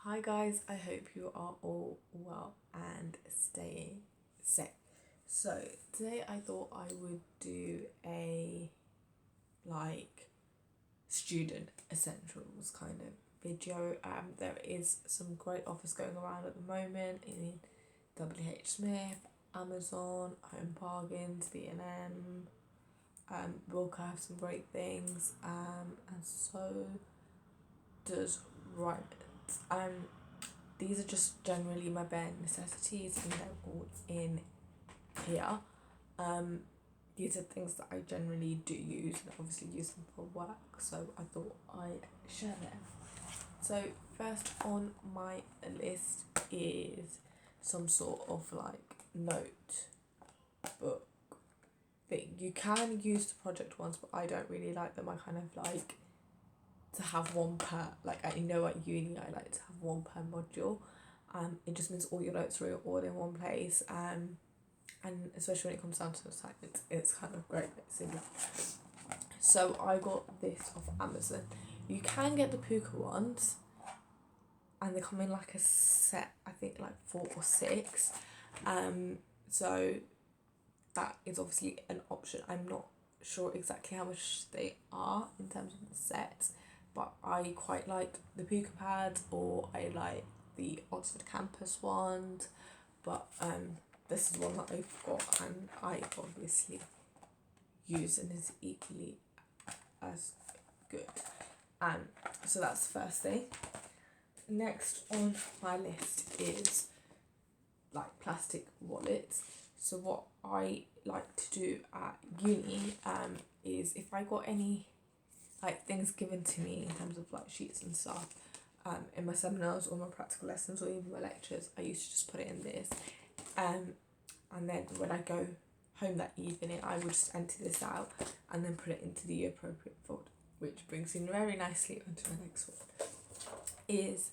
Hi guys, I hope you are all well and staying safe. So today I thought I would do a like student essentials kind of video. There is some great offers going around at the moment in WH Smith, Amazon, Home Bargains, B&M. Wilko have some great things, and so does Ryman. These are just generally my bare necessities and they're all in here. These are things that I generally do use and obviously use them for work, so I thought I'd share them. So first on my list is some sort of like notebook thing. You can use the project ones, but I don't really like them. I kind of like to have one per, like at uni I like to have one per module. It just means all your notes are all in one place, and especially when it comes down to assignments, it's kind of great basically. So I got this off Amazon. You can get the Puka ones and they come in like a set, I think like 4 or 6. So that is obviously an option. I'm not sure exactly how much they are in terms of the set, but I quite like the Puka pads, or I like the Oxford Campus ones, but this is one that I've got and I obviously use and is equally as good. So that's the first thing. Next on my list is like plastic wallets. So what I like to do at uni is if I got any like things given to me in terms of like sheets and stuff in my seminars or my practical lessons or even my lectures, I used to just put it in this, and then when I go home that evening I would just empty this out and then put it into the appropriate folder, which brings in very nicely onto my next one, is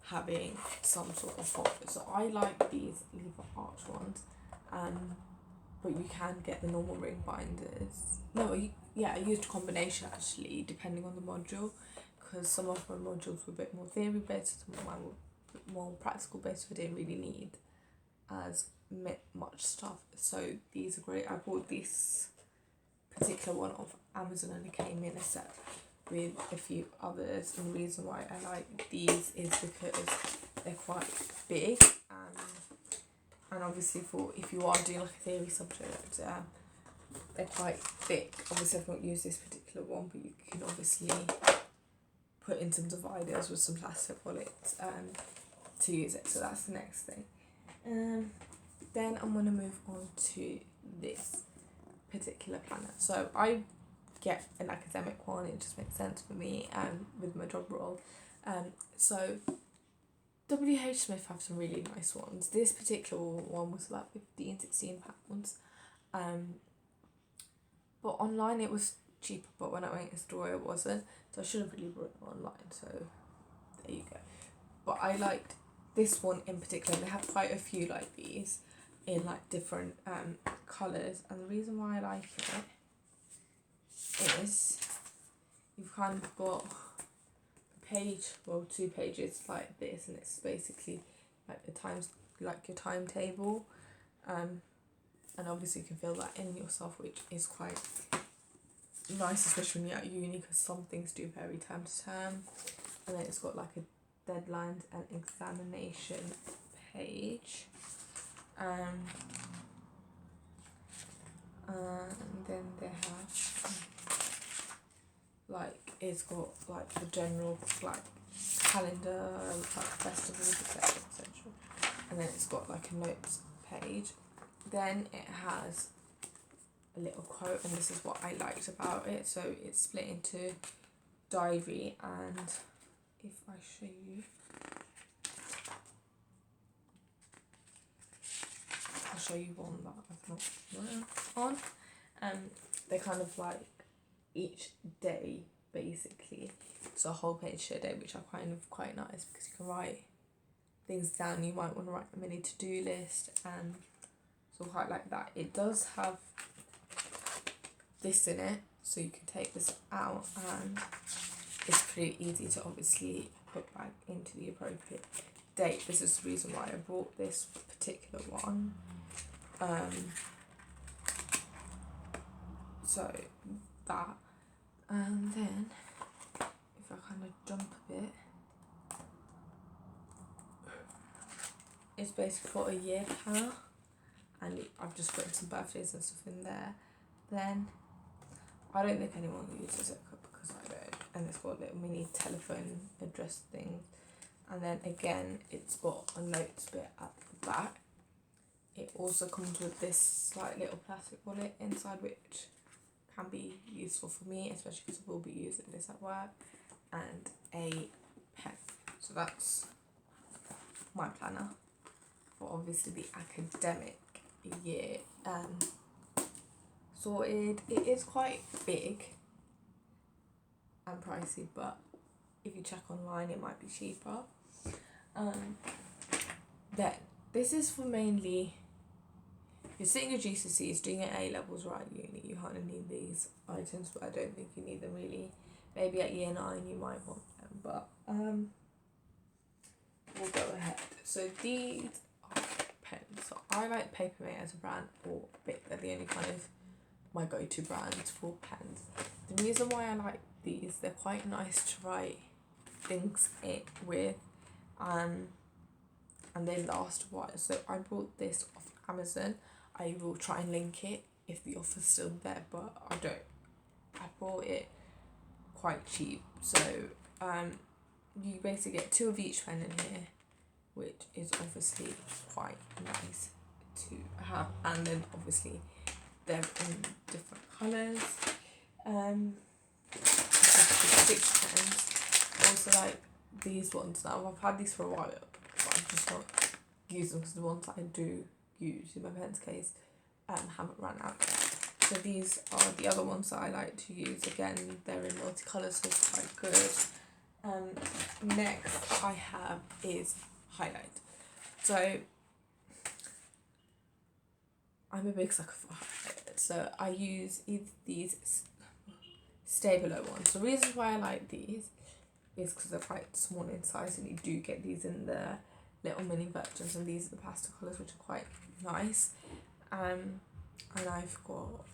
having some sort of folder. So I like these Lever Arch ones, but you can get the normal ring binders. I used a combination actually, depending on the module, because some of my modules were a bit more theory based, some of mine were a bit more practical based, so I didn't really need as much stuff. So these are great. I bought this particular one off Amazon and it came in a set with a few others, and the reason why I like these is because they're quite big, and obviously for if you are doing like a theory subject, they're quite thick. Obviously I've not used this particular one, but you can obviously put in terms of ideas with some plastic wallets to use it. So that's the next thing. Then I'm going to move on to this particular planner. So I get an academic one, it just makes sense for me with my job role. So WH Smith have some really nice ones. This particular one was about £15-16. But online it was cheaper, but when I went to the store it wasn't. So I should have really bought it online, so there you go. But I liked this one in particular. They have quite a few like these in like different colours, and the reason why I like it is you've kind of got two pages like this, and it's basically like your timetable, and obviously you can fill that in yourself, which is quite nice, especially when you're at uni, because some things do vary term to term. And then it's got like a deadline and examination page, and then they have like, it's got like the general like calendar, like festivals, etc, etc, and then it's got like a notes page. Then it has a little quote, and this is what I liked about it. So it's split into diary, and if I show you, I'll show you one that I've not worked on. They're kind of like each day basically, so a whole page a day, which are kind of quite nice because you can write things down you might want to write them in a to-do list, and so quite like that. It does have this in it, so you can take this out, and it's pretty easy to obviously put back into the appropriate date. This is the reason why I bought this particular one. So that, and then if I kind of jump a bit, it's basically got a year planner, and I've just put some birthdays and stuff in there. Then I don't think anyone uses it because I don't, and it's got a little mini telephone address thing, and then again it's got a notes bit at the back. It also comes with this like little plastic wallet inside, which can be useful for me, especially because I will be using this at work, and a pen. So that's my planner for obviously the academic year. Sorted. It is quite big and pricey, but if you check online it might be cheaper. Then this is for mainly you're sitting your GCSEs, doing your A levels or at uni. You kind of need these items, but I don't think you need them really. Maybe at year 9 you might want them, but we'll go ahead. So these are pens. So I like Papermate as a brand, or Bic. They're the only kind of my go-to brands for pens. The reason why I like these, they're quite nice to write things in with, and they last a while. So I bought this off Amazon. I will try and link it if the offer's still there, but I don't. I bought it quite cheap. So you basically get 2 of each pen in here, which is obviously quite nice to have, and then obviously they're in different colours. 6 pens. I also like these ones now. I've had these for a while, but I've just not used them because the ones that I do use in my pen's case haven't run out yet. So these are the other ones that I like to use. Again, they're in multicolours, so it's quite good. Next I have is highlight. So I'm a big sucker for highlight. So I use these Stabilo ones. The reason why I like these is because they're quite small in size, and you do get these in the little mini versions, and these are the pastel colours, which are quite nice. And I've got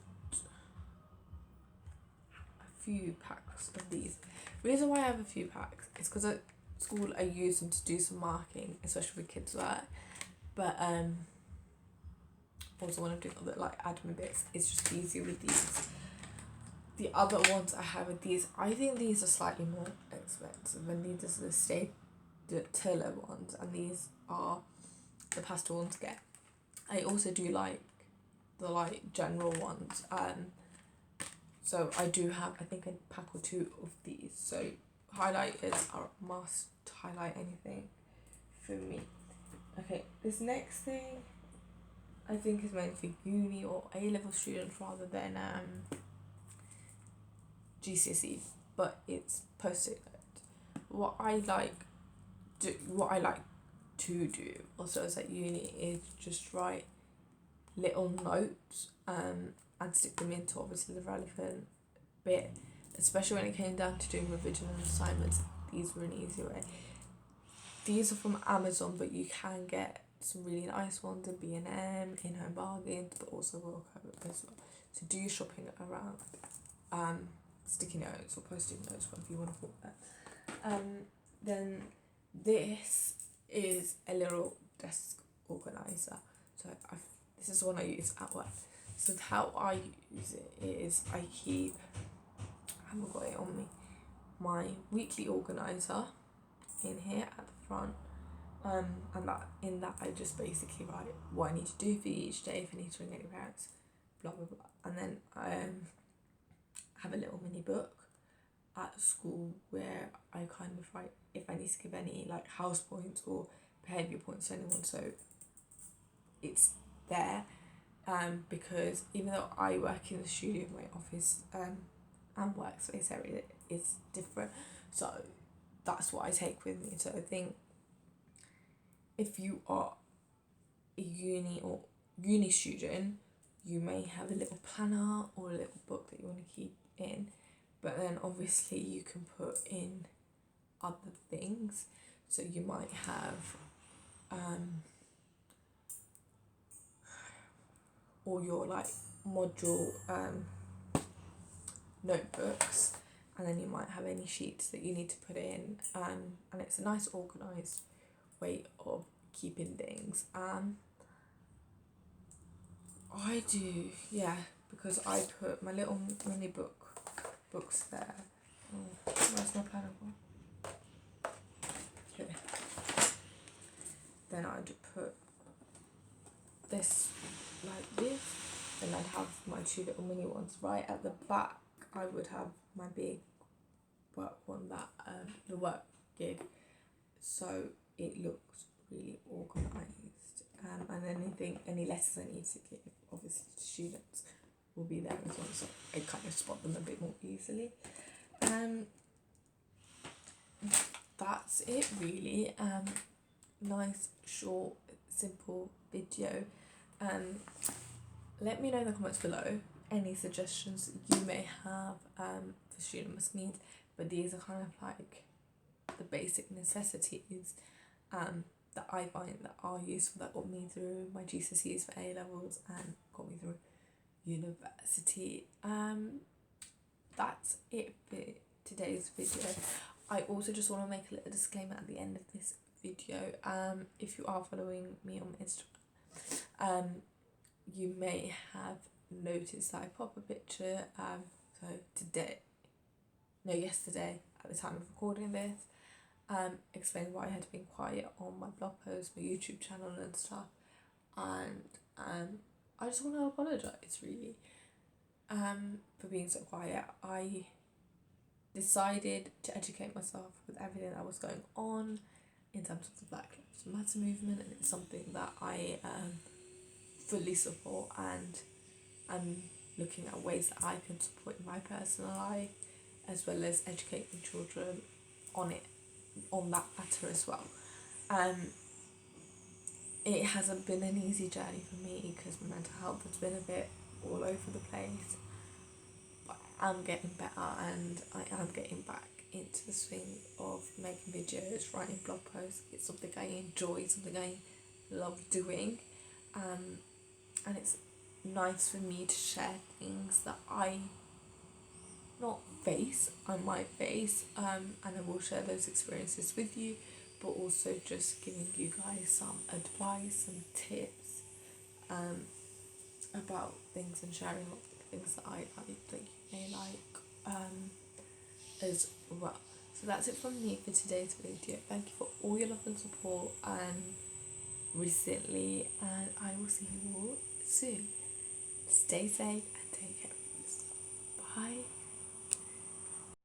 a few packs of these. The reason why I have a few packs is because at school I use them to do some marking, especially with kids' work. But also when I'm doing other like admin bits, it's just easier with these. The other ones I have with these, I think these are slightly more expensive, and these are the Stapler ones, and these are the pastel ones again. I also do like the like general ones. So I do have, I think, a pack or 2 of these. So highlighters are a must to highlight anything for me. Okay, this next thing I think is meant for uni or A-level students rather than GCSEs, but it's post-it note. What I like to do also as at uni is just write little notes and stick them into obviously the relevant bit, especially when it came down to doing revision and assignments. These were an easy way. These are from Amazon, but you can get some really nice ones at B&M, in Home Bargains, but also Royal Coat as well. So do your shopping around sticky notes or post-it notes, whatever you want to call that. Then this is a little desk organizer. So this is the one I use at work. So how I use it is I haven't got it on me, my weekly organizer in here at the front. And that I just basically write what I need to do for each day, if I need to ring any parents, blah blah blah. And then I have a little mini book at school where I kind of write if I need to give any like house points or behaviour points to anyone. So it's there, because even though I work in the studio, my office and workspace area is different. So that's what I take with me. So I think if you are a uni student, you may have a little planner or a little book that you want to keep in, but then obviously you can put in other things. So you might have all your like module notebooks, and then you might have any sheets that you need to put in, and it's a nice organized way of keeping things. I do, yeah, because I put my little mini books there. Oh, where's my pen? Here. Then I'd put this like this, and I'd have my two little mini ones. Right at the back I would have my big work one, that the work gig, so it looks really organised, and any lessons I need to give, obviously to students, will be there as well, so I kind of spot them a bit more easily. That's it really. Nice, short, simple video. Let me know in the comments below any suggestions you may have for student must needs, but these are kind of like the basic necessities that I find that are useful, that got me through my GCSEs for A levels and got me through university. That's it for today's video. I also just want to make a little disclaimer at the end of this video. If you are following me on Instagram, you may have noticed that I pop a picture yesterday at the time of recording this, explaining why I had been quiet on my blog post, my YouTube channel and stuff, and I just want to apologise really for being so quiet. I decided to educate myself with everything that was going on in terms of the Black Lives Matter movement, and it's something that I fully support, and I'm looking at ways that I can support in my personal life, as well as educating children on that matter as well. It hasn't been an easy journey for me because my mental health has been a bit all over the place, but I'm getting better, and I am getting back into the swing of making videos, writing blog posts. It's something I enjoy, something I love doing, and it's nice for me to share things that I might face, and I will share those experiences with you, but also just giving you guys some advice and tips about things, and sharing things that I like that you may like as well. So that's it from me for today's video. Thank you for all your love and support recently, and I will see you all soon. Stay safe